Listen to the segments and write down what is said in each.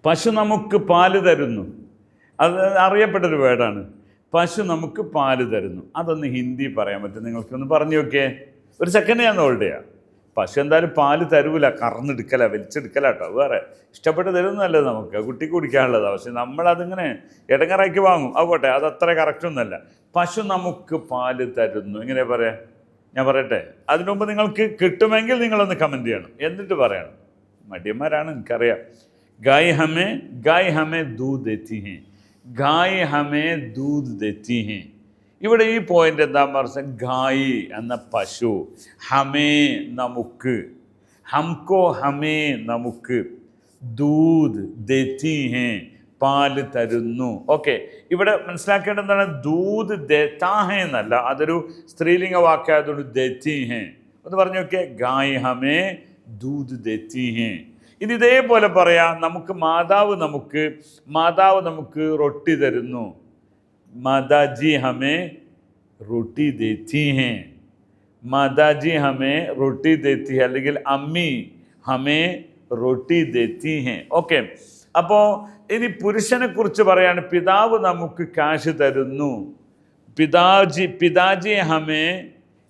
പശു നമുക്ക് പാല് തരുന്നു. അത് അറിയപ്പെട്ടൊരു വേർഡാണ്. പശു നമുക്ക് പാല് തരുന്നു. അതൊന്ന് ഹിന്ദി പറയാൻ പറ്റും? നിങ്ങൾക്കൊന്ന് പറഞ്ഞു നോക്കിയേ. ഒരു സെക്കൻഡ് ഞാൻ ഹോൾഡ് ചെയ്യാം. പശു എന്തായാലും പാല് തരൂല, കറന്നെടുക്കല, വലിച്ചെടുക്കല കേട്ടോ. വേറെ ഇഷ്ടപ്പെട്ട് തരുന്നതല്ലത്, നമുക്ക് കുട്ടിക്ക് കുടിക്കാനുള്ളതാണ്. പക്ഷെ നമ്മളതിങ്ങനെ ഇടങ്ങറാക്കി വാങ്ങും. അതുപോട്ടെ, അതത്ര കറക്റ്റൊന്നുമല്ല. പശു നമുക്ക് പാല് തരുന്നു എങ്ങനെ പറയാം? ഞാൻ പറയട്ടെ? അതിനു മുമ്പ് നിങ്ങൾക്ക് കിട്ടുമെങ്കിൽ നിങ്ങളൊന്ന് കമൻറ്റ് ചെയ്യണം, എന്നിട്ട് പറയണം. മടിയന്മാരാണ്, എനിക്കറിയാം. ഗായ് ഹമേ ദൂധ് ദേത്തി ഹേ, ഗായ് ഹമേ ദൂധ് ദേത്തി ഹേ. ഇവിടെ ഈ പോയിന്റ് എന്താ പറഞ്ഞാൽ, ഗായി എന്ന പശു, ഹമേ നമുക്ക്, ഹംകോ ഹമേ നമുക്ക്, ദൂധ് ദേത്തി ഹേ പാല് തരുന്നു. ഓക്കെ, ഇവിടെ മനസ്സിലാക്കേണ്ടത് എന്താണ്? ദൂധ് ദേത്താ ഹേ എന്നല്ല, അതൊരു സ്ത്രീലിംഗ വാക്കായതുകൊണ്ട് ദേത്തി ഹേ. ഒന്ന് പറഞ്ഞു നോക്കിയേ, ഗായ് ഹമേ ദൂധ് ദേത്തി ഹേ. ഇനി ഇതേപോലെ പറയാം, നമുക്ക് മാതാവ് നമുക്ക് റൊട്ടി തരുന്നു. മാതാജി ഹമേ റൊട്ടി ദേത്തി ഹേ, മാതാജി ഹമേ റൊട്ടി ദേത്തി ഹേ, അല്ലെങ്കിൽ അമ്മി ഹമേ റൊട്ടി ദേത്തി ഹേ. ഓക്കെ, അപ്പോൾ ഇനി പുരുഷനെ കുറിച്ച് പറയാണ്, പിതാവ് നമുക്ക് കാശ് തരുന്നു. പിതാജി ഹമേ.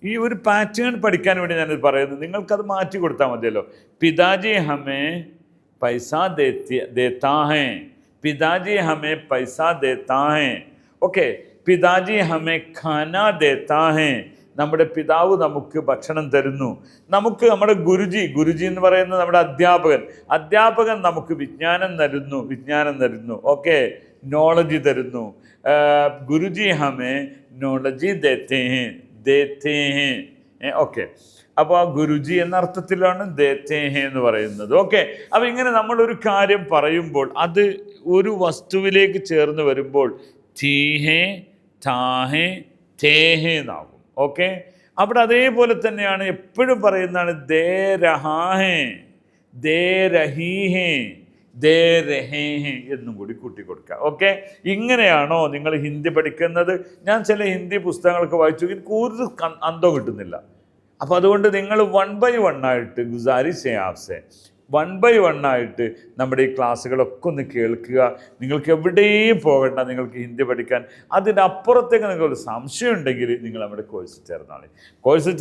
ഈ ഒരു പാറ്റേൺ പഠിക്കാൻ വേണ്ടി ഞാനിത് പറയുന്നത്, നിങ്ങൾക്കത് മാറ്റി കൊടുത്താൽ മതിയല്ലോ. പിതാജി ഹമേ പൈസ ദേത്താ ഹേ, പിതാജി ഹമേ പൈസ ദേത്താ ഹേ. ഓക്കെ, പിതാജി ഹമേ ഖാന ദേത്താ ഹേ, നമ്മുടെ പിതാവ് നമുക്ക് ഭക്ഷണം തരുന്നു. നമുക്ക് നമ്മുടെ ഗുരുജി എന്ന് പറയുന്നത് നമ്മുടെ അധ്യാപകൻ നമുക്ക് വിജ്ഞാനം തരുന്നു. ഓക്കെ, നോളജ് തരുന്നു. ഗുരുജി ഹമേ നോളജ് ദേത്തേ ഹേ. ഓക്കെ, അപ്പോൾ ആ ഗുരുജി എന്ന അർത്ഥത്തിലാണ് ദേത്തേ ഹേ എന്ന് പറയുന്നത്. ഓക്കെ, അപ്പോൾ ഇങ്ങനെ നമ്മളൊരു കാര്യം പറയുമ്പോൾ അത് ഒരു വസ്തുവിലേക്ക് ചേർന്ന് വരുമ്പോൾ തീഹേ താഹേ തേഹേ എന്നാകും. ഓക്കെ, അവിടെ അതേപോലെ തന്നെയാണ് എപ്പോഴും പറയുന്നതാണ് ദേ രഹാഹേ, ദേ രഹീഹേ, ദേ രഹേഹേ എന്നും കൂടി കൂട്ടി കൊടുക്കുക. ഓക്കെ, ഇങ്ങനെയാണോ നിങ്ങൾ ഹിന്ദി പഠിക്കുന്നത്? ഞാൻ ചില ഹിന്ദി പുസ്തകങ്ങളൊക്കെ വായിച്ചു, എനിക്ക് ഒരു അന്തം കിട്ടുന്നില്ല. അപ്പോൾ അതുകൊണ്ട് നിങ്ങൾ 1 by 1 ആയിട്ട് ഗുസാരിഷ് ആപ്സെ 1 by 1 ആയിട്ട് നമ്മുടെ ഈ ക്ലാസ്സുകളൊക്കെ ഒന്ന് കേൾക്കുക. നിങ്ങൾക്ക് എവിടെയും പോകണ്ട, നിങ്ങൾക്ക് ഹിന്ദി പഠിക്കാൻ. അതിനപ്പുറത്തേക്ക് നിങ്ങൾക്ക് സംശയം ഉണ്ടെങ്കിൽ നിങ്ങൾ നമ്മുടെ കോഴ്സിൽ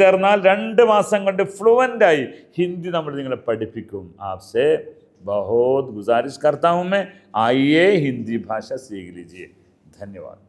ചേർന്നാൽ 2 മാസം കൊണ്ട് ഫ്ലുവൻ്റായി ഹിന്ദി നമ്മൾ നിങ്ങളെ പഠിപ്പിക്കും. ആപ്സെ बहुत गुजारिश करता हूँ मैं, आइए हिंदी भाषा सीख लीजिए. धन्यवाद.